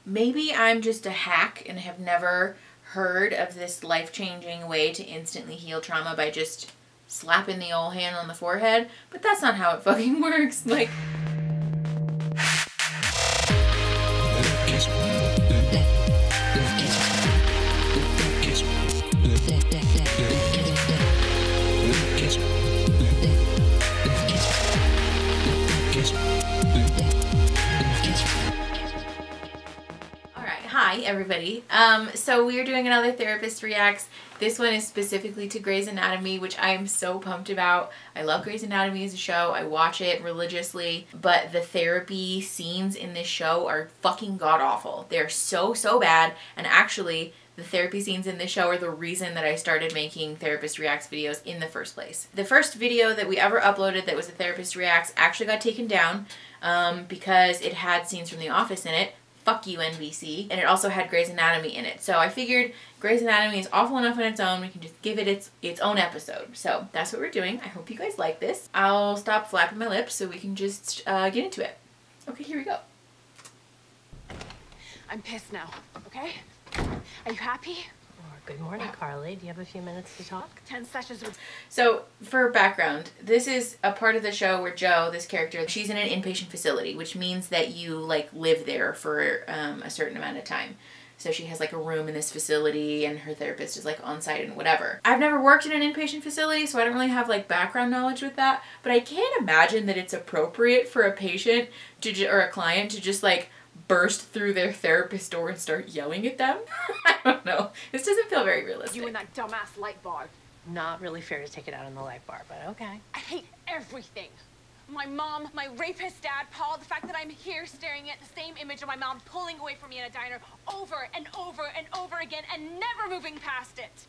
Maybe I'm just a hack and have never heard of this life-changing way to instantly heal trauma by just slapping the old hand on the forehead, but that's not how it fucking works. Like, hi everybody. So we are doing another Therapist Reacts. This one is specifically to Grey's Anatomy, which I am so pumped about. I love Grey's Anatomy as a show. I watch it religiously, but the therapy scenes in this show are fucking god-awful. They're so bad, and actually the therapy scenes in this show are the reason that I started making Therapist Reacts videos in the first place. The first video that we ever uploaded that was a Therapist Reacts actually got taken down because it had scenes from The Office in it. Fuck you, NBC. And it also had Grey's Anatomy in it. So I figured Grey's Anatomy is awful enough on its own. We can just give it its own episode. So that's what we're doing. I hope you guys like this. I'll stop flapping my lips so we can just get into it. Okay, here we go. I'm pissed now, okay? Are you happy? Good morning, Carly. Do you have a few minutes to talk? 10 sessions with... So, for background, this is a part of the show where Jo, this character, she's in an inpatient facility, which means that you, like, live there for a certain amount of time. So she has, like, a room in this facility, and her therapist is, like, on site and whatever. I've never worked in an inpatient facility, so I don't really have, like, background knowledge with that, but I can't imagine that it's appropriate for a patient to, or a client to just, like, burst through their therapist door and start yelling at them. I don't know. This doesn't feel very realistic. You and that dumbass light bar. Not really fair to take it out on the light bar, but okay. I hate everything. My mom, my rapist dad, Paul, the fact that I'm here staring at the same image of my mom pulling away from me in a diner over and over and over again and never moving past it.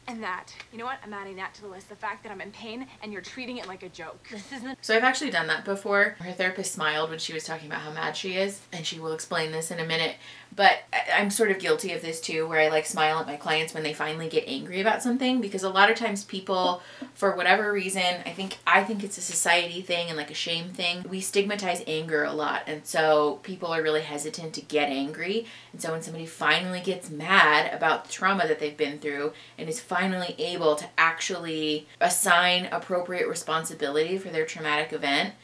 And that, you know what? I'm adding that to the list. The fact that I'm in pain and you're treating it like a joke. This isn't... So I've actually done that before. Her therapist smiled when she was talking about how mad she is, and she will explain this in a minute. But I'm sort of guilty of this too, where I like smile at my clients when they finally get angry about something, because a lot of times people, for whatever reason, I think it's a society thing and like a shame thing. We stigmatize anger a lot, and so people are really hesitant to get angry. And so when somebody finally gets mad about the trauma that they've been through and is finally able to actually assign appropriate responsibility for their traumatic event,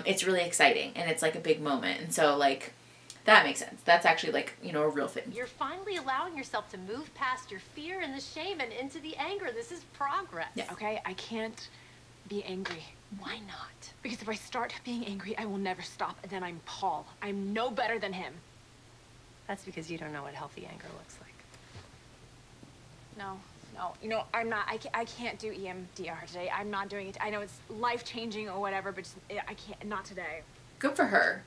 it's really exciting and it's like a big moment. And so like, that makes sense. That's actually like, you know, a real thing. You're finally allowing yourself to move past your fear and the shame and into the anger. This is progress. Yeah, okay? I can't be angry. Why not? Because if I start being angry, I will never stop. And then I'm Paul. I'm no better than him. That's because you don't know what healthy anger looks like. No. You know, I'm not, I can't do EMDR today. I'm not doing it. I know it's life-changing or whatever, but just, I can't, not today. Good for her.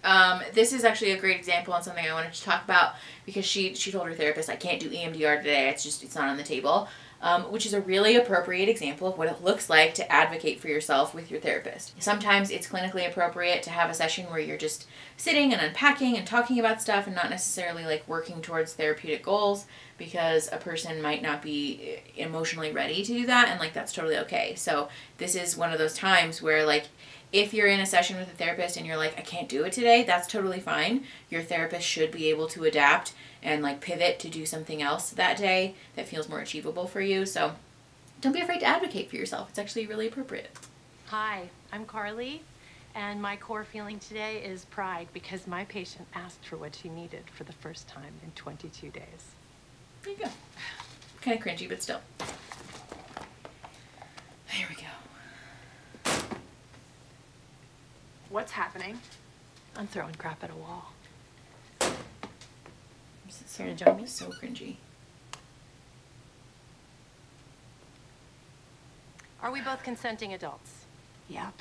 This is actually a great example on something I wanted to talk about, because she told her therapist, I can't do EMDR today, it's not on the table, which is a really appropriate example of what it looks like to advocate for yourself with your therapist. Sometimes it's clinically appropriate to have a session where you're just sitting and unpacking and talking about stuff and not necessarily like working towards therapeutic goals, because a person might not be emotionally ready to do that, and like that's totally okay. So this is one of those times where like, if you're in a session with a therapist and you're like, I can't do it today, that's totally fine. Your therapist should be able to adapt and like pivot to do something else that day that feels more achievable for you. So don't be afraid to advocate for yourself. It's actually really appropriate. Hi, I'm Carly, and my core feeling today is pride because my patient asked for what she needed for the first time in 22 days. There you go. Kind of cringy, but still. Here we go. What's happening? I'm throwing crap at a wall. Here to join me? So cringy. Are we both consenting adults? Yep.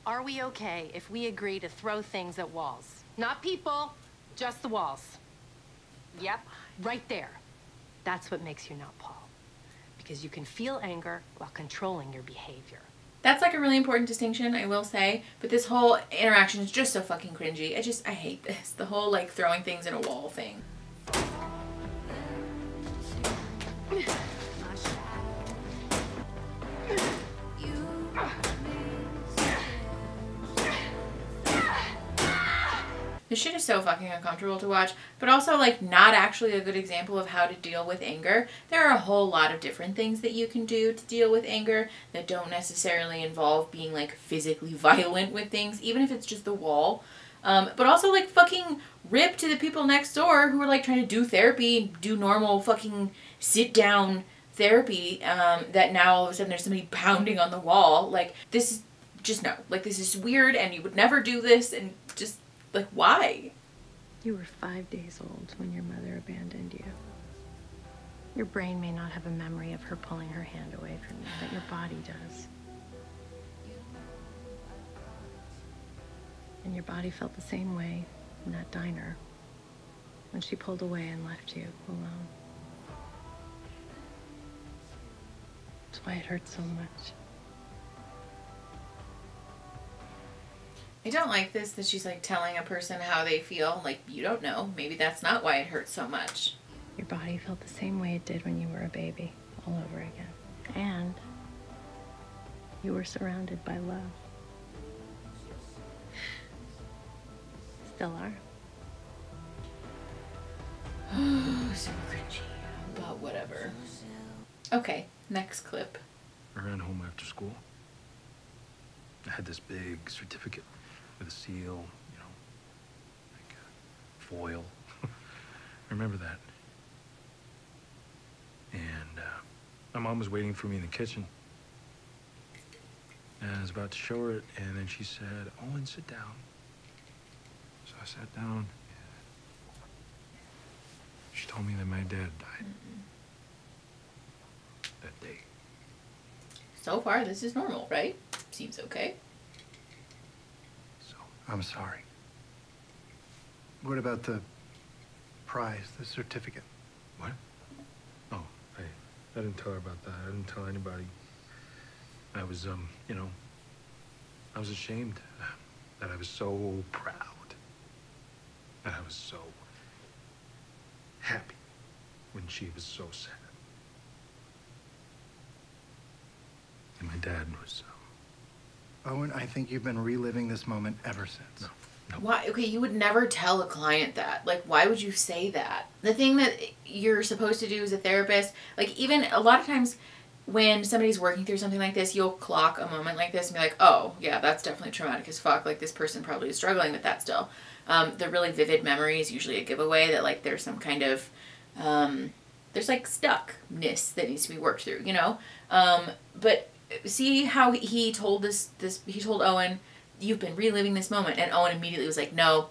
Are we okay if we agree to throw things at walls? Not people, just the walls. Yep. Right there. That's what makes you not Paul. Because you can feel anger while controlling your behavior. That's like a really important distinction, I will say, but this whole interaction is just so fucking cringy. I hate this. The whole like throwing things in a wall thing. This shit is so fucking uncomfortable to watch, but also, like, not actually a good example of how to deal with anger. There are a whole lot of different things that you can do to deal with anger that don't necessarily involve being, like, physically violent with things, even if it's just the wall. But also, like, fucking rip to the people next door who are, like, trying to do therapy, do normal fucking sit-down therapy, that now all of a sudden there's somebody pounding on the wall. Like, this is just no. Like, this is weird, and you would never do this, and just... like, why? You were 5 days old when your mother abandoned you. Your brain may not have a memory of her pulling her hand away from you, but your body does. And your body felt the same way in that diner when she pulled away and left you alone. That's why it hurts so much. I don't like this, that she's, like, telling a person how they feel. Like, you don't know. Maybe that's not why it hurts so much. Your body felt the same way it did when you were a baby, all over again. And you were surrounded by love. Still are. So cringy. But whatever. Okay, next clip. I ran home after school. I had this big certificate with a seal, you know, like foil. I remember that. And my mom was waiting for me in the kitchen. And I was about to show her it, and then she said, "Owen, sit down." So I sat down. She told me that my dad died that day. So far, this is normal, right? Seems okay. So I'm sorry. What about the prize, the certificate? what? Oh, I didn't tell her about that. I didn't tell anybody. I was, you know, I was ashamed that I was so proud. That I was so happy when she was so sad. And my dad was, Owen, I think you've been reliving this moment ever since. no. Why? Okay, you would never tell a client that. Like, why would you say that? The thing that you're supposed to do as a therapist, like, even a lot of times when somebody's working through something like this, you'll clock a moment like this and be like, oh, yeah, that's definitely traumatic as fuck. Like, this person probably is struggling with that still. The really vivid memory is usually a giveaway that, like, there's some kind of, there's, like, stuckness that needs to be worked through, you know? But see how he told he told Owen, you've been reliving this moment, and Owen immediately was like, no,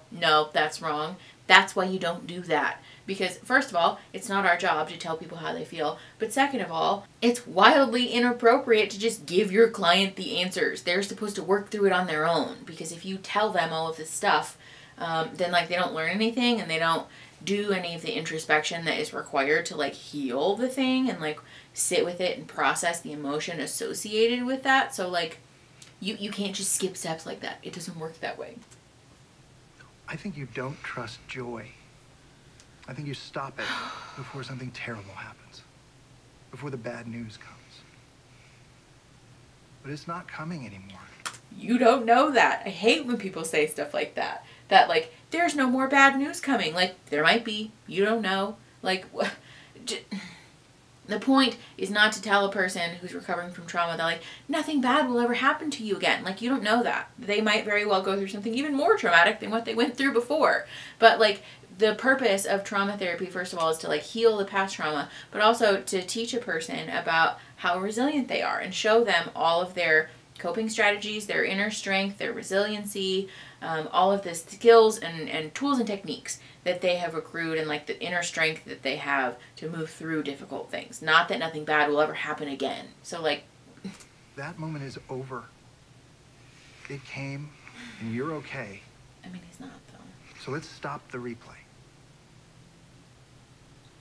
that's wrong. That's why you don't do that. Because, first of all, it's not our job to tell people how they feel. But second of all, it's wildly inappropriate to just give your client the answers. They're supposed to work through it on their own. Because if you tell them all of this stuff, then, like, they don't learn anything, and they don't do any of the introspection that is required to, like, heal the thing and, like, sit with it and process the emotion associated with that. So, like, you can't just skip steps like that. It doesn't work that way. I think you don't trust joy. I think you stop it before something terrible happens. Before the bad news comes. But it's not coming anymore. You don't know that. I hate when people say stuff like that. That, like, there's no more bad news coming. Like, there might be. You don't know. Like, the point is not to tell a person who's recovering from trauma that, like, nothing bad will ever happen to you again. Like, you don't know that. They might very well go through something even more traumatic than what they went through before. But, like, the purpose of trauma therapy, first of all, is to, like, heal the past trauma, but also to teach a person about how resilient they are and show them all of their coping strategies, their inner strength, their resiliency, all of the skills and tools and techniques that they have accrued, and, like, the inner strength that they have to move through difficult things. Not that nothing bad will ever happen again. So, like... That moment is over. It came, and you're okay. I mean, he's not, though. So let's stop the replay.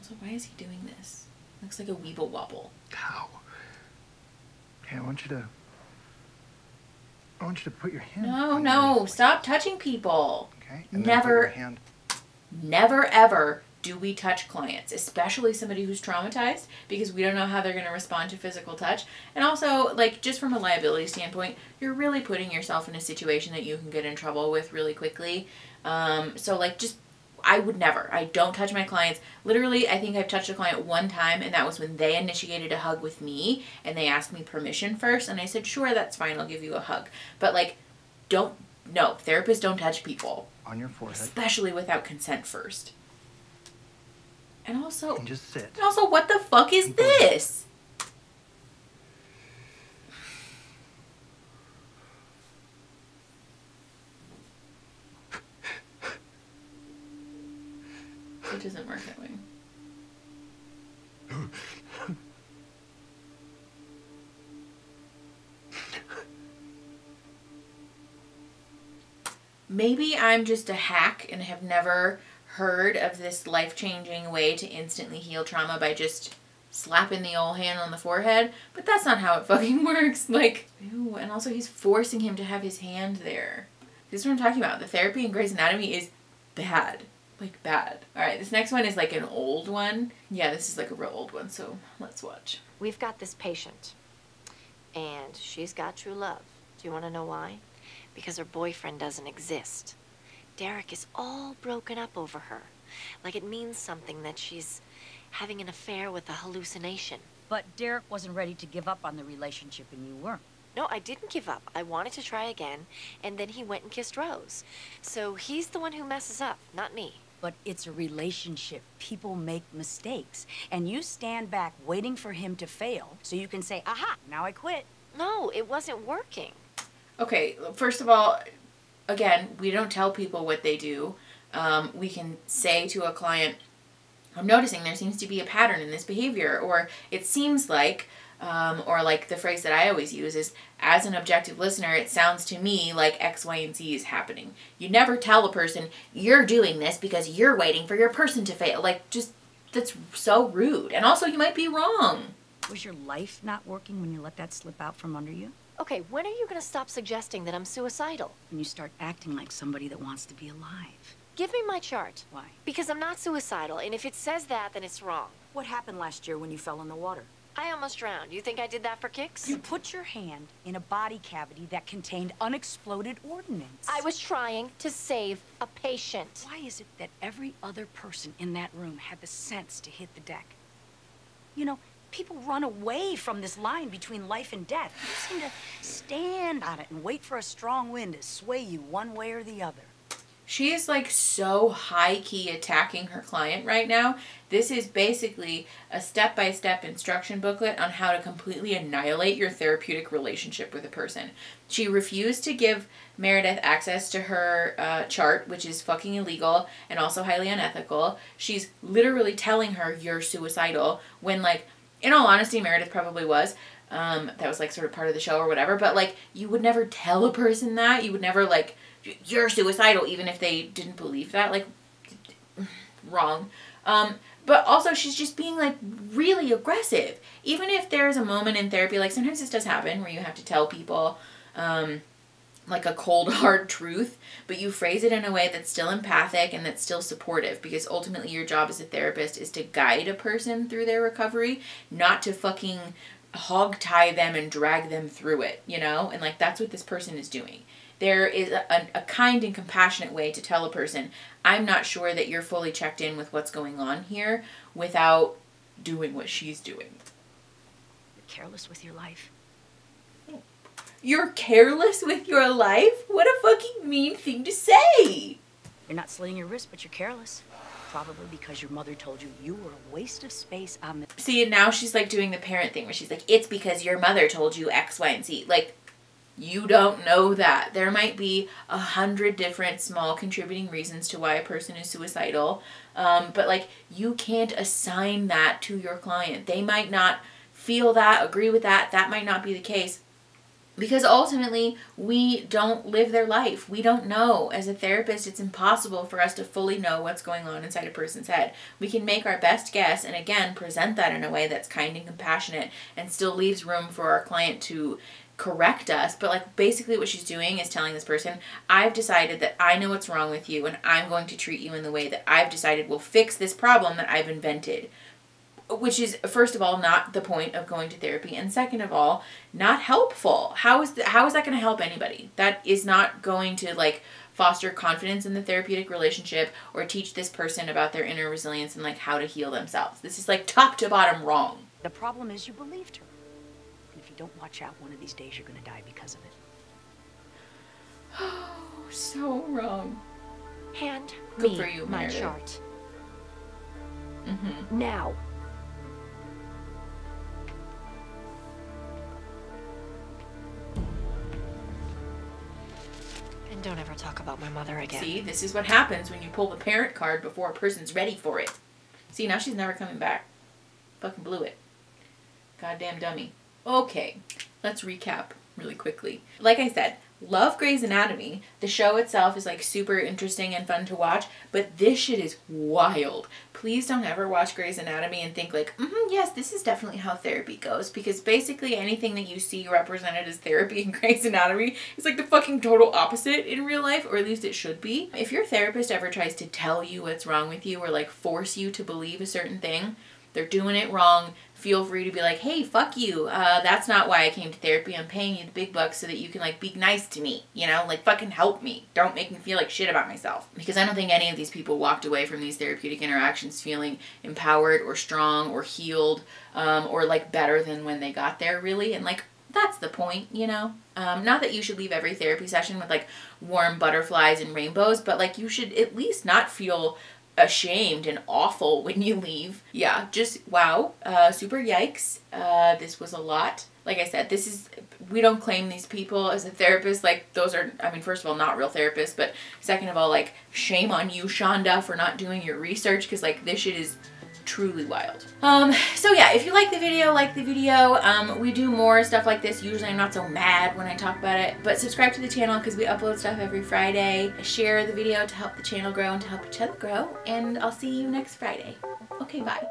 So why is he doing this? Looks like a weeble wobble. How? Okay, I want you to put your hand. No, on no, your stop touching people. Okay. And then put your Never, hand. never ever do we touch clients, especially somebody who's traumatized, because we don't know how they're going to respond to physical touch. And also, like, just from a liability standpoint, you're really putting yourself in a situation that you can get in trouble with really quickly. So, like, just, I would never. I don't touch my clients. Literally, I think I've touched a client one time, and that was when they initiated a hug with me, and they asked me permission first, and I said, sure, that's fine, I'll give you a hug. But, like, no, therapists don't touch people. On your forehead. Especially without consent first. And also, And just sit. what the fuck is this? It doesn't work that way. Maybe I'm just a hack and have never heard of this life-changing way to instantly heal trauma by just slapping the old hand on the forehead, but that's not how it fucking works. Like, ew, and also he's forcing him to have his hand there. This is what I'm talking about. The therapy in Grey's Anatomy is bad. Like, bad. Alright, this next one is like an old one. Yeah, this is like a real old one, so let's watch. We've got this patient, and she's got true love. Do you want to know why? Because her boyfriend doesn't exist. Derek is all broken up over her. Like it means something that she's having an affair with a hallucination. But Derek wasn't ready to give up on the relationship, and you weren't. No, I didn't give up. I wanted to try again, and then he went and kissed Rose. So he's the one who messes up, not me. But it's a relationship. People make mistakes. And you stand back waiting for him to fail so you can say, aha, now I quit. No, it wasn't working. Okay, first of all, again, we don't tell people what they do. We can say to a client, I'm noticing there seems to be a pattern in this behavior, or it seems like, or like the phrase that I always use is, as an objective listener, it sounds to me like X, Y, and Z is happening. You never tell a person, you're doing this because you're waiting for your person to fail. Like, just, that's so rude. And also, you might be wrong. Was your life not working when you let that slip out from under you? Okay, when are you gonna stop suggesting that I'm suicidal? When you start acting like somebody that wants to be alive. Give me my chart. Why? Because I'm not suicidal, and if it says that, then it's wrong. What happened last year when you fell in the water? I almost drowned. You think I did that for kicks? You put your hand in a body cavity that contained unexploded ordnance. I was trying to save a patient. Why is it that every other person in that room had the sense to hit the deck? You know, people run away from this line between life and death. You seem to stand on it and wait for a strong wind to sway you one way or the other. She is like so high-key attacking her client right now. This is basically a step-by-step instruction booklet on how to completely annihilate your therapeutic relationship with a person. She refused to give Meredith access to her chart, which is fucking illegal and also highly unethical. She's literally telling her you're suicidal when, like, in all honesty, Meredith probably was. That was like sort of part of the show or whatever. But like, you would never tell a person that. You would never like, you're suicidal, even if they didn't believe that. Like, wrong. But also, she's just being like really aggressive. Even if there's a moment in therapy, like sometimes this does happen where you have to tell people like a cold, hard truth, but you phrase it in a way that's still empathic and that's still supportive, because ultimately your job as a therapist is to guide a person through their recovery, not to fucking hog tie them and drag them through it, you know? And like, that's what this person is doing. There is a kind and compassionate way to tell a person, I'm not sure that you're fully checked in with what's going on here, without doing what she's doing. You're careless with your life. You're careless with your life? What a fucking mean thing to say. You're not slitting your wrist, but you're careless. Probably because your mother told you you were a waste of space on the... See, and now she's like doing the parent thing where she's like, it's because your mother told you X, Y, and Z. Like, you don't know that. There might be 100 different small contributing reasons to why a person is suicidal. But like, you can't assign that to your client. They might not feel that, agree with that. That might not be the case. Because ultimately, we don't live their life. We don't know. As a therapist, it's impossible for us to fully know what's going on inside a person's head. We can make our best guess and, again, present that in a way that's kind and compassionate and still leaves room for our client to correct us, but like basically what she's doing is telling this person, I've decided that I know what's wrong with you and I'm going to treat you in the way that I've decided will fix this problem that I've invented. Which is, first of all, not the point of going to therapy, and second of all, not helpful. How is that going to help anybody? That is not going to like foster confidence in the therapeutic relationship or teach this person about their inner resilience and like how to heal themselves. This is like top to bottom wrong. The problem is you believed her. And if you don't watch out, one of these days you're going to die because of it. Oh, so wrong. Hand Good me for you, my Meredith. chart. Mm-hmm. Now. And don't ever talk about my mother again. See, this is what happens when you pull the parent card before a person's ready for it. See, now she's never coming back. Fucking blew it. Goddamn dummy. Okay, let's recap really quickly. Like I said, love Grey's Anatomy. The show itself is like super interesting and fun to watch, but this shit is wild. Please don't ever watch Grey's Anatomy and think like, yes, this is definitely how therapy goes, because basically anything that you see represented as therapy in Grey's Anatomy is like the fucking total opposite in real life, or at least it should be. If your therapist ever tries to tell you what's wrong with you or like force you to believe a certain thing, they're doing it wrong. Feel free to be like, hey, fuck you. That's not why I came to therapy. I'm paying you the big bucks so that you can like be nice to me, you know, like fucking help me. Don't make me feel like shit about myself. Because I don't think any of these people walked away from these therapeutic interactions feeling empowered or strong or healed or like better than when they got there, really. And like, that's the point, you know? Not that you should leave every therapy session with like warm butterflies and rainbows, but like you should at least not feel ashamed and awful when you leave. Yeah, just wow. Super yikes. This was a lot. Like I said, we don't claim these people as a therapist. Like those are, I mean, first of all, not real therapists, but second of all, like shame on you, Shonda, for not doing your research, because like this shit is truly wild. So yeah, if you like the video, we do more stuff like this. Usually I'm not so mad when I talk about it, but subscribe to the channel because we upload stuff every Friday. Share the video to help the channel grow and to help each other grow, and I'll see you next Friday. Okay, bye.